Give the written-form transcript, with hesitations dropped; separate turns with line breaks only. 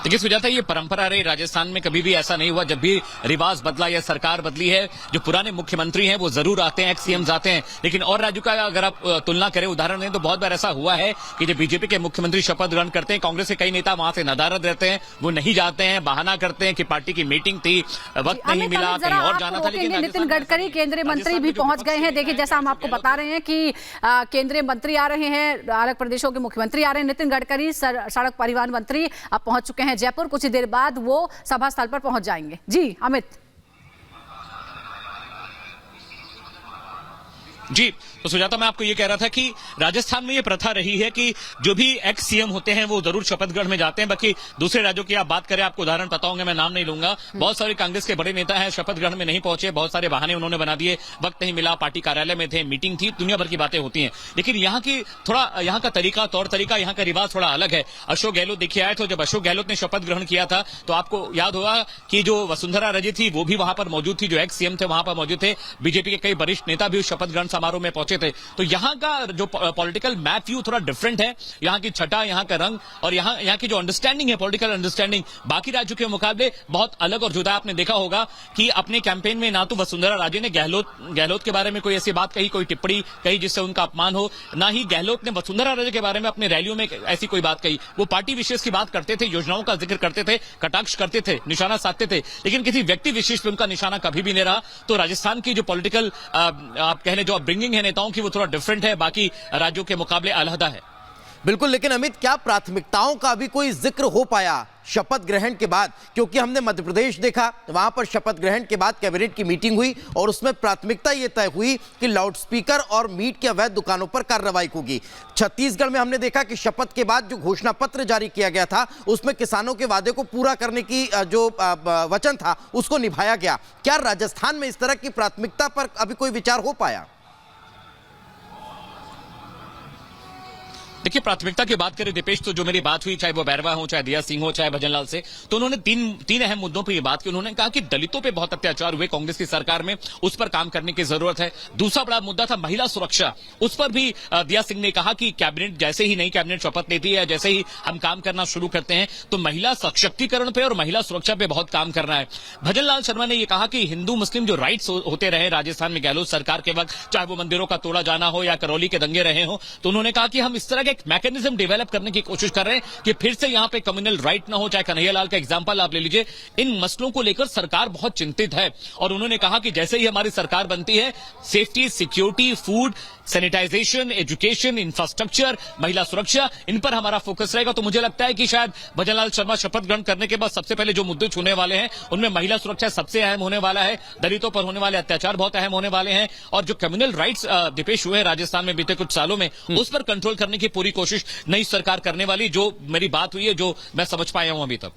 देखिए सुजाता, ये परंपरा रही राजस्थान में, कभी भी ऐसा नहीं हुआ जब भी रिवाज बदला या सरकार बदली है, जो पुराने मुख्यमंत्री हैं वो जरूर आते हैं, एक्स सीएम्स आते हैं। लेकिन और राज्यों का अगर आप तुलना करें, उदाहरण दें, तो बहुत बार ऐसा हुआ है कि जब बीजेपी के मुख्यमंत्री शपथ ग्रहण करते हैं, कांग्रेस के कई नेता वहां से नदारद रहते हैं, वो नहीं जाते हैं, बहाना करते हैं कि पार्टी की मीटिंग थी, वक्त नहीं मिला, कहीं और जाना था। लेकिन
नितिन गडकरी केंद्रीय मंत्री भी पहुंच गए हैं। देखिए, जैसा हम आपको बता रहे हैं कि केंद्रीय मंत्री आ रहे हैं, अलग प्रदेशों के मुख्यमंत्री आ रहे हैं। नितिन गडकरी सड़क परिवहन मंत्री अब पहुंच चुके हैं जयपुर। कुछ ही देर बाद वो सभा स्थल पर पहुंच जाएंगे। जी अमित।
जी तो सुजाता, मैं आपको ये कह रहा था कि राजस्थान में ये प्रथा रही है कि जो भी एक्स सीएम होते हैं वो जरूर शपथ ग्रहण में जाते हैं। बाकी दूसरे राज्यों की आप बात करें, आपको उदाहरण पता होंगे, मैं नाम नहीं लूंगा, बहुत सारे कांग्रेस के बड़े नेता हैं, शपथ ग्रहण में नहीं पहुंचे, बहुत सारे बहाने उन्होंने बना दिए, वक्त नहीं मिला, पार्टी कार्यालय में थे, मीटिंग थी, दुनिया भर की बातें होती हैं। लेकिन यहाँ की थोड़ा, यहाँ का तरीका, तौर तरीका, यहाँ का रिवाज थोड़ा अलग है। अशोक गहलोत देखिए आए, तो जब अशोक गहलोत ने शपथ ग्रहण किया था तो आपको याद होगा कि जो वसुंधरा राजे थी वो भी वहां पर मौजूद थी, जो एक्स सीएम थे वहां पर मौजूद थे, बीजेपी के कई वरिष्ठ नेता भी उस शपथ ग्रहण समारोह में पहुंचे थे। तो यहाँ का जो पॉलिटिकल मैप व्यू थोड़ा डिफरेंट है, यहाँ की छटा, यहाँ का रंग और यहाँ की जो अंडरस्टैंडिंग है, पॉलिटिकल अंडरस्टैंडिंग बाकी राज्यों के मुकाबले बहुत अलग और जुदा। आपने देखा होगा कि अपने कैंपेन में ना तो वसुंधरा राजे ने गहलोत के बारे में कोई ऐसी बात कही, कोई टिप्पणी कही जिससे उनका अपमान हो, ना ही गहलोत ने वसुंधरा राजे के बारे में अपनी रैलियों में ऐसी कोई बात कही। वो पार्टी विशेष की बात करते थे, योजनाओं का जिक्र करते थे, कटाक्ष करते थे, निशाना साधते थे, लेकिन किसी व्यक्ति विशेष पे उनका निशाना कभी भी नहीं रहा। तो राजस्थान की जो पॉलिटिकल आप कह लें जो अपब्रिंगिंग है नेताओं की, वो थोड़ा डिफरेंट है, बाकी राज्यों के मुकाबले अलहदा है।
बिल्कुल, लेकिन अमित, क्या प्राथमिकताओं का भी कोई जिक्र हो पाया शपथ ग्रहण के बाद? क्योंकि हमने मध्य प्रदेश देखा, वहां पर शपथ ग्रहण के बाद कैबिनेट की मीटिंग हुई और उसमें प्राथमिकता यह तय हुई कि लाउडस्पीकर और मीट की अवैध दुकानों पर कार्रवाई होगी। छत्तीसगढ़ में हमने देखा कि शपथ के बाद जो घोषणा पत्र जारी किया गया था उसमें किसानों के वादे को पूरा करने की जो वचन था उसको निभाया गया। क्या राजस्थान में इस तरह की प्राथमिकता पर अभी कोई विचार हो पाया?
देखिए, प्राथमिकता की बात करें दीपेश, तो जो मेरी बात हुई, चाहे वो बैरवा हो, चाहे दिया सिंह हो, चाहे भजनलाल से, तो उन्होंने तीन अहम मुद्दों पर ये बात की। उन्होंने कहा कि दलितों पे बहुत अत्याचार हुए कांग्रेस की सरकार में, उस पर काम करने की जरूरत है। दूसरा बड़ा मुद्दा था महिला सुरक्षा, उस पर भी दिया सिंह ने कहा कि कैबिनेट जैसे ही नई कैबिनेट शपथ लेती है, जैसे ही हम काम करना शुरू करते हैं, तो महिला सशक्तिकरण पे और महिला सुरक्षा पे बहुत काम करना है। भजनलाल शर्मा ने यह कहा कि हिंदू मुस्लिम जो राइट्स होते रहे राजस्थान में गहलोत सरकार के वक्त, चाहे वो मंदिरों का तोड़ा जाना हो या करौली के दंगे रहे हो, तो उन्होंने कहा कि हम इस तरह के एक मैकेनिज्म डेवलप करने की कोशिश कर रहे हैं कि फिर से यहां पे कम्युनल राइट ना हो। चाहे कन्हैयालाल का एग्जांपल आप ले लीजिए, इन मसलों को लेकर सरकार बहुत चिंतित है। और उन्होंने कहा कि जैसे ही हमारी सरकार बनती है, safety, security, food, sanitization, education, infrastructure, महिला सुरक्षा, इन पर हमारा फोकस रहेगा। तो मुझे लगता है कि शायद भजनलाल शर्मा शपथ ग्रहण करने के बाद सबसे पहले जो मुद्दे छूने वाले हैं उनमें महिला सुरक्षा सबसे अहम होने वाला है, दलितों पर होने वाले अत्याचार बहुत अहम होने वाले हैं, और जो कम्युनल राइट्स दीपेश हुए राजस्थान में बीते कुछ सालों में, उस पर कंट्रोल करने की पूरी कोशिश नई सरकार करने वाली, जो मेरी बात हुई है, जो मैं समझ पाया हूं अभी तक।